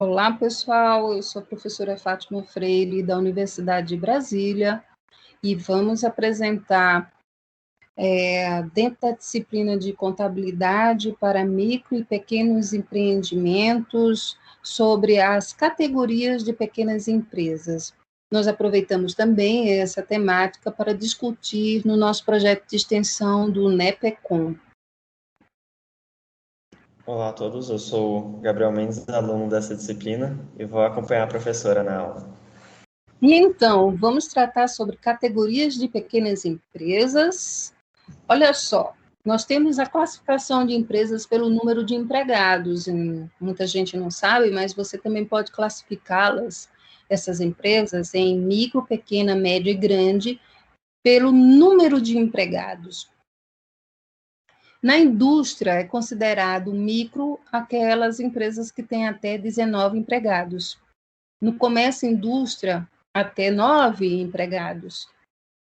Olá, pessoal. Eu sou a professora Fátima Freire, da Universidade de Brasília, e vamos apresentar, dentro da disciplina de contabilidade para micro e pequenos empreendimentos, sobre as categorias de pequenas empresas. Nós aproveitamos também essa temática para discutir no nosso projeto de extensão do NEPECOM. Olá a todos, eu sou Gabriel Mendes, aluno dessa disciplina, e vou acompanhar a professora na aula. E então, vamos tratar sobre categorias de pequenas empresas. Olha só, nós temos a classificação de empresas pelo número de empregados. Muita gente não sabe, mas você também pode classificá-las, essas empresas, em micro, pequena, média e grande, pelo número de empregados. Na indústria, é considerado micro aquelas empresas que têm até 19 empregados. No comércio e indústria, até 9 empregados.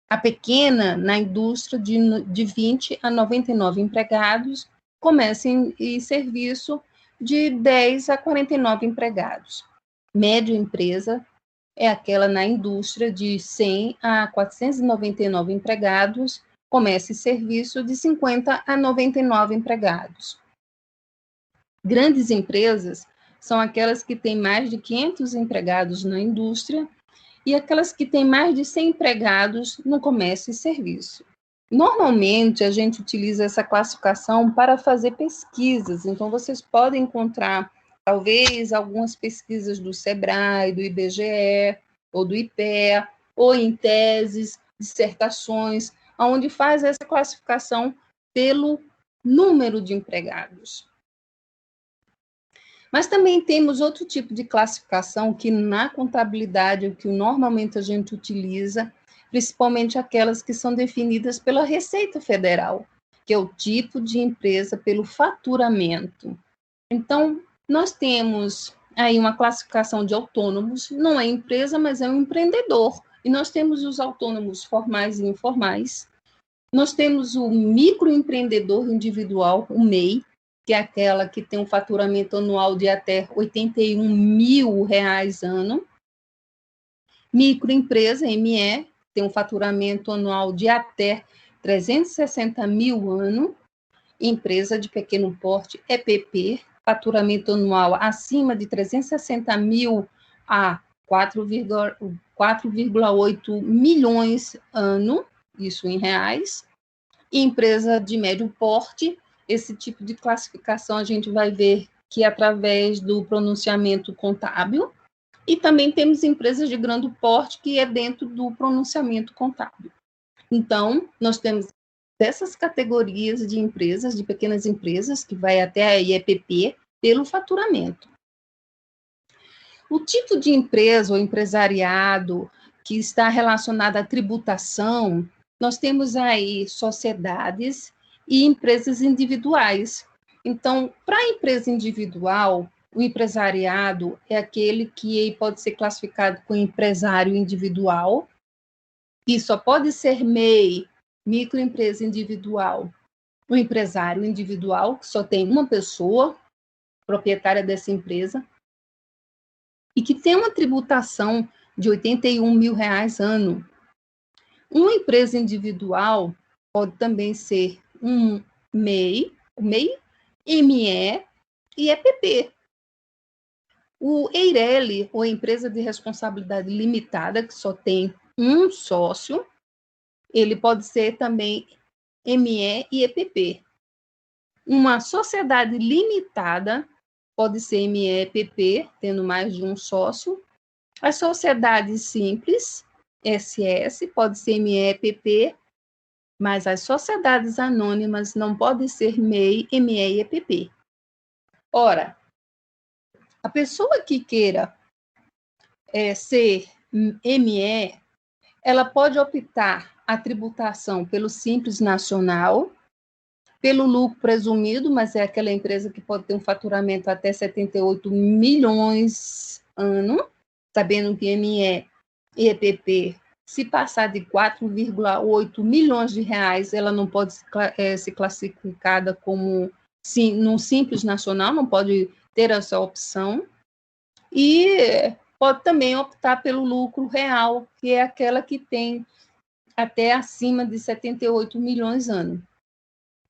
A pequena, na indústria, de 20 a 99 empregados, comércio e serviço, de 10 a 49 empregados. Média empresa é aquela na indústria de 100 a 499 empregados, comércio e serviço de 50 a 99 empregados. Grandes empresas são aquelas que têm mais de 500 empregados na indústria e aquelas que têm mais de 100 empregados no comércio e serviço. Normalmente, a gente utiliza essa classificação para fazer pesquisas, então vocês podem encontrar, talvez, algumas pesquisas do SEBRAE, do IBGE, ou do IPEA, ou em teses, dissertações, onde faz essa classificação pelo número de empregados. Mas também temos outro tipo de classificação que na contabilidade, o que normalmente a gente utiliza, principalmente aquelas que são definidas pela Receita Federal, que é o tipo de empresa pelo faturamento. Então, nós temos aí uma classificação de autônomos, não é empresa, mas é um empreendedor. E nós temos os autônomos formais e informais. Nós temos o microempreendedor individual, o MEI, que é aquela que tem um faturamento anual de até R$81 mil ano. Microempresa, ME, tem um faturamento anual de até 360 mil ano. Empresa de pequeno porte, EPP, faturamento anual acima de 360 mil a 4,8 milhões ano, isso em reais. E empresa de médio porte, esse tipo de classificação a gente vai ver que é através do pronunciamento contábil, e também temos empresas de grande porte, que é dentro do pronunciamento contábil. Então, nós temos dessas categorias de empresas, de pequenas empresas, que vai até a IEPP, pelo faturamento. O tipo de empresa ou empresariado que está relacionado à tributação, nós temos aí sociedades e empresas individuais. Então, para a empresa individual, o empresariado é aquele que pode ser classificado como empresário individual, e só pode ser MEI, microempresa individual, o empresário individual, que só tem uma pessoa proprietária dessa empresa, e que tem uma tributação de R$81 mil ano. Uma empresa individual pode também ser um MEI, ME e EPP. O EIRELI, ou Empresa de Responsabilidade Limitada, que só tem um sócio, ele pode ser também ME e EPP. Uma sociedade limitada pode ser ME e EPP, tendo mais de um sócio. As sociedades simples, SS, pode ser ME e EPP, mas as sociedades anônimas não podem ser MEI, ME e EPP. Ora, a pessoa que queira ser ME, ela pode optar a tributação pelo Simples Nacional, pelo lucro presumido, mas é aquela empresa que pode ter um faturamento até 78 milhões ano, sabendo que ME e EPP, se passar de 4,8 milhões de reais, ela não pode ser classificada como num Simples Nacional, não pode ter essa opção. E pode também optar pelo lucro real, que é aquela que tem até acima de 78 milhões ano.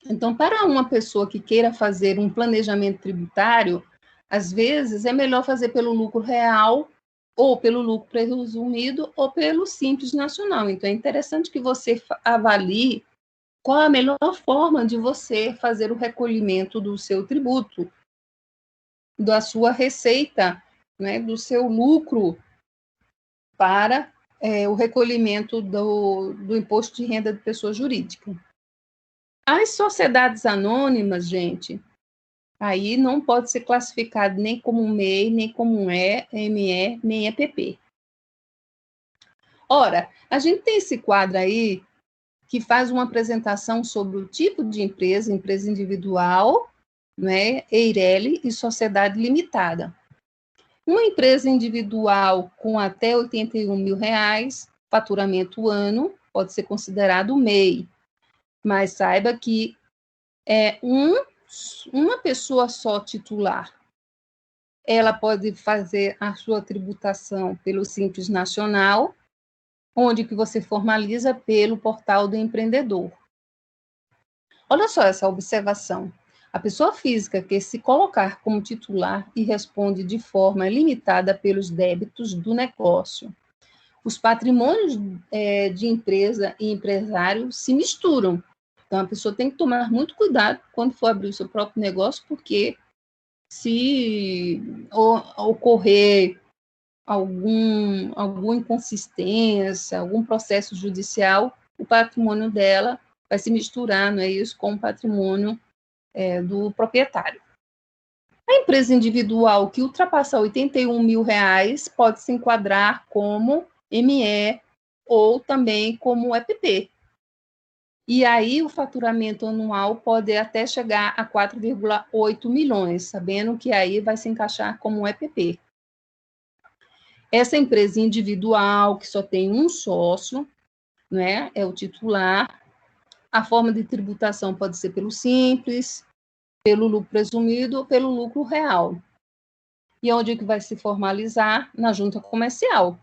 Então, para uma pessoa que queira fazer um planejamento tributário, às vezes é melhor fazer pelo lucro real, ou pelo lucro presumido, ou pelo Simples Nacional. Então, é interessante que você avalie qual a melhor forma de você fazer o recolhimento do seu tributo, da sua receita, né, do seu lucro para o recolhimento do imposto de renda de pessoa jurídica. As sociedades anônimas, gente, aí não pode ser classificado nem como um MEI, nem como um ME, nem EPP. Ora, a gente tem esse quadro aí que faz uma apresentação sobre o tipo de empresa, empresa individual, né, EIRELI e sociedade limitada. Uma empresa individual com até 81 mil reais, faturamento ano, pode ser considerado MEI, mas saiba que é uma pessoa só titular. Ela pode fazer a sua tributação pelo Simples Nacional, onde que você formaliza pelo portal do empreendedor. Olha só essa observação. A pessoa física que se colocar como titular e responde de forma limitada pelos débitos do negócio. Os patrimônios de empresa e empresário se misturam. Então, a pessoa tem que tomar muito cuidado quando for abrir o seu próprio negócio, porque se ocorrer alguma inconsistência, algum processo judicial, o patrimônio dela vai se misturar, não é isso, com o patrimônio do proprietário. A empresa individual que ultrapassar 81 mil reais pode se enquadrar como ME ou também como EPP. E aí o faturamento anual pode até chegar a 4,8 milhões, sabendo que aí vai se encaixar como EPP. Essa empresa individual, que só tem um sócio, né, é o titular, a forma de tributação pode ser pelo Simples, pelo lucro presumido ou pelo lucro real. E onde é que vai se formalizar? Na junta comercial.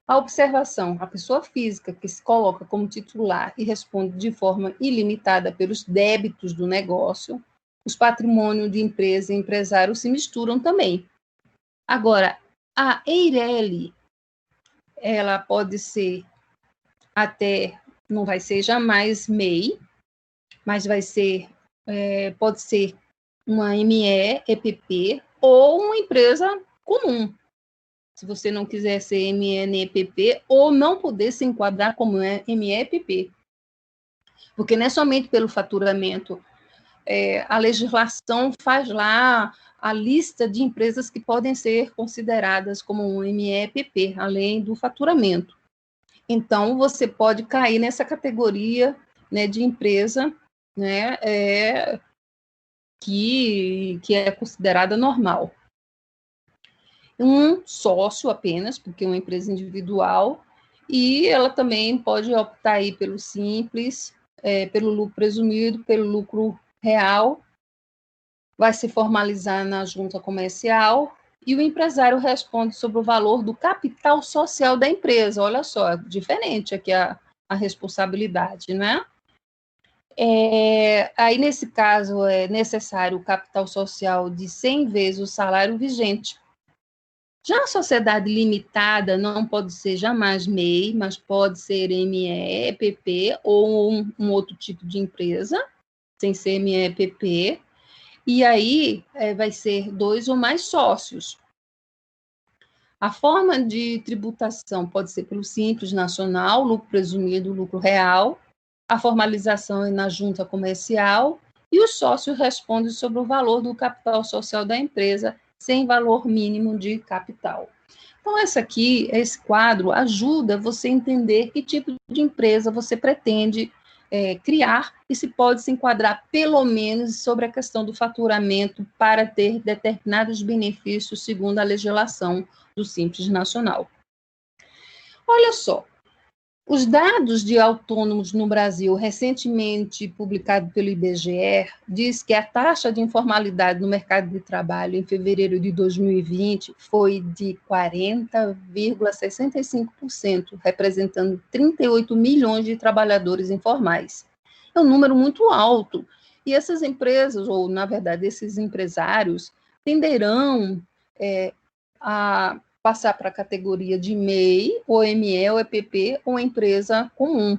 A observação, a pessoa física que se coloca como titular e responde de forma ilimitada pelos débitos do negócio, os patrimônios de empresa e empresário se misturam também. Agora, a EIRELI, ela pode ser até, não vai ser jamais MEI, mas vai ser, pode ser uma ME, EPP ou uma empresa comum. Se você não quiser ser ME nem EPP, ou não poder se enquadrar como ME, EPP. Porque não é somente pelo faturamento. A legislação faz lá a lista de empresas que podem ser consideradas como um ME, EPP, além do faturamento. Então, você pode cair nessa categoria, né, de empresa, né, que é considerada normal. Um sócio apenas, porque é uma empresa individual, e ela também pode optar aí pelo Simples, pelo lucro presumido, pelo lucro real, vai se formalizar na junta comercial, e o empresário responde sobre o valor do capital social da empresa. Olha só, é diferente aqui a responsabilidade, né? Aí, nesse caso, é necessário o capital social de 100 vezes o salário vigente. Já a sociedade limitada não pode ser jamais MEI, mas pode ser ME, EPP ou um outro tipo de empresa, sem ser ME, EPP. E aí vai ser 2 ou mais sócios. A forma de tributação pode ser pelo Simples Nacional, lucro presumido, lucro real. A formalização é na junta comercial e o sócio responde sobre o valor do capital social da empresa, sem valor mínimo de capital. Então, esse quadro ajuda você a entender que tipo de empresa você pretende criar e se pode se enquadrar, pelo menos, sobre a questão do faturamento para ter determinados benefícios segundo a legislação do Simples Nacional. Olha só, Os dados de autônomos no Brasil, recentemente publicado pelo IBGE, diz que a taxa de informalidade no mercado de trabalho em fevereiro de 2020 foi de 40,65%, representando 38 milhões de trabalhadores informais. É um número muito alto. E essas empresas, ou, na verdade, esses empresários, tenderão a passar para a categoria de MEI, ou ME, ou EPP, ou empresa comum.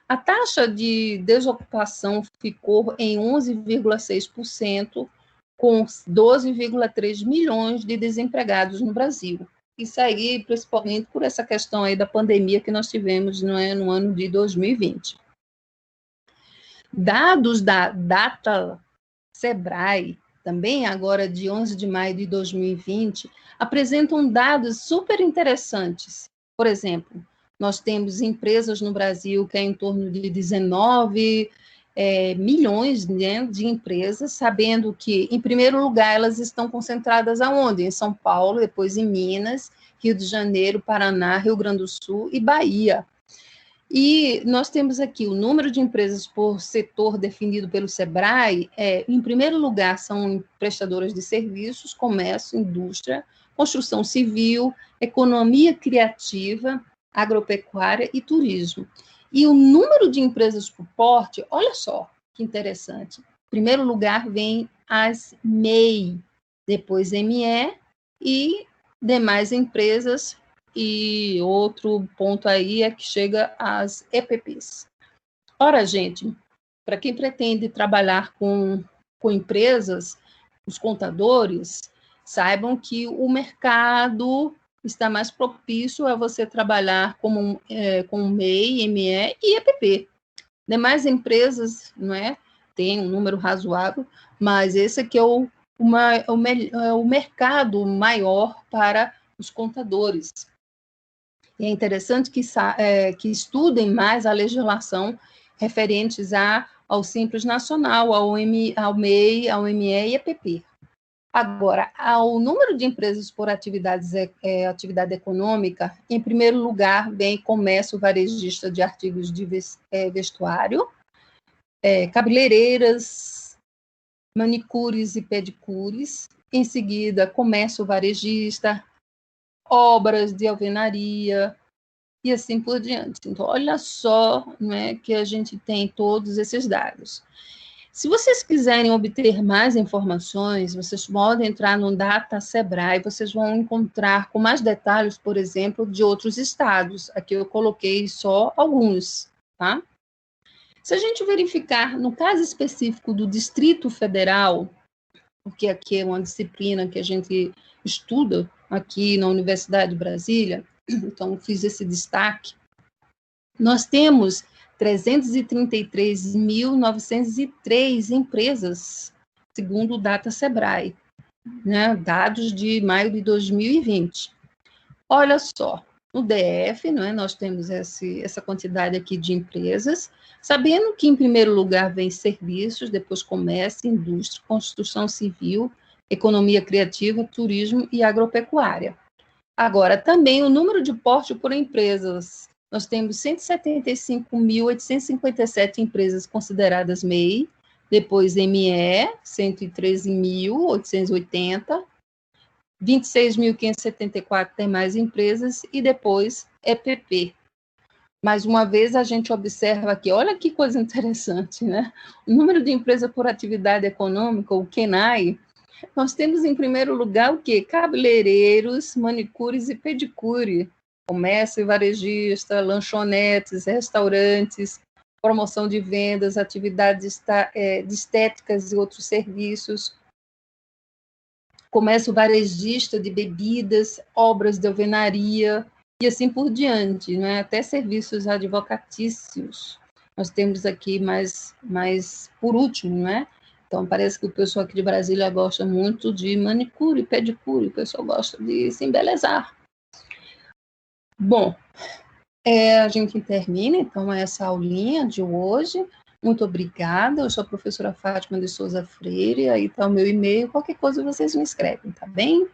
A taxa de desocupação ficou em 11,6%, com 12,3 milhões de desempregados no Brasil. Isso aí, principalmente por essa questão aí da pandemia que nós tivemos, no ano de 2020. Dados da Data Sebrae, também agora de 11 de maio de 2020, apresentam dados super interessantes. Por exemplo, nós temos empresas no Brasil que é em torno de 19 milhões, né, de empresas, sabendo que, em primeiro lugar, elas estão concentradas aonde? Em São Paulo, depois em Minas, Rio de Janeiro, Paraná, Rio Grande do Sul e Bahia. E nós temos aqui o número de empresas por setor definido pelo Sebrae, em primeiro lugar, são prestadoras de serviços, comércio, indústria, construção civil, economia criativa, agropecuária e turismo. E o número de empresas por porte, olha só que interessante. Em primeiro lugar vem as MEI, depois ME e demais empresas. E outro ponto aí é que chega às EPPs. Ora, gente, para quem pretende trabalhar com empresas, os contadores, saibam que o mercado está mais propício a você trabalhar com MEI, ME e EPP. Demais empresas, não é? Tem um número razoável, mas esse aqui é o mercado maior para os contadores. E é interessante que estudem mais a legislação referentes ao Simples Nacional, ao MEI, ao ME e EPP. Agora, ao número de empresas por atividade econômica, em primeiro lugar vem comércio varejista de artigos de vestuário, cabeleireiras, manicures e pedicures, em seguida comércio varejista, obras de alvenaria, e assim por diante. Então, olha só, né, que a gente tem todos esses dados. Se vocês quiserem obter mais informações, vocês podem entrar no Data Sebrae, vocês vão encontrar com mais detalhes, por exemplo, de outros estados. Aqui eu coloquei só alguns, tá? Se a gente verificar, no caso específico do Distrito Federal, porque aqui é uma disciplina que a gente estuda aqui na Universidade de Brasília, então fiz esse destaque, nós temos 333.903 empresas, segundo o Data Sebrae, né, dados de maio de 2020. Olha só, no DF, não é, nós temos essa quantidade aqui de empresas, sabendo que, em primeiro lugar, vem serviços, depois comércio, indústria, construção civil, economia criativa, turismo e agropecuária. Agora, também o número de porte por empresas. Nós temos 175.857 empresas consideradas MEI, depois ME, 113.880, 26.574 demais empresas e depois EPP. Mais uma vez, a gente observa aqui, olha que coisa interessante, né? O número de empresas por atividade econômica, o KENAI, nós temos em primeiro lugar o quê? Cabeleireiros, manicures e pedicure, comércio e varejista, lanchonetes, restaurantes, promoção de vendas, atividades de estéticas e outros serviços, comércio varejista de bebidas, obras de alvenaria, e assim por diante, né? Até serviços advocatícios. Nós temos aqui mais por último, né? Então, parece que o pessoal aqui de Brasília gosta muito de manicure, pedicure, o pessoal gosta de se embelezar. Bom, a gente termina, então, essa aulinha de hoje. Muito obrigada, eu sou a professora Fátima de Souza Freire, aí está o meu e-mail, qualquer coisa vocês me escrevem, tá bem?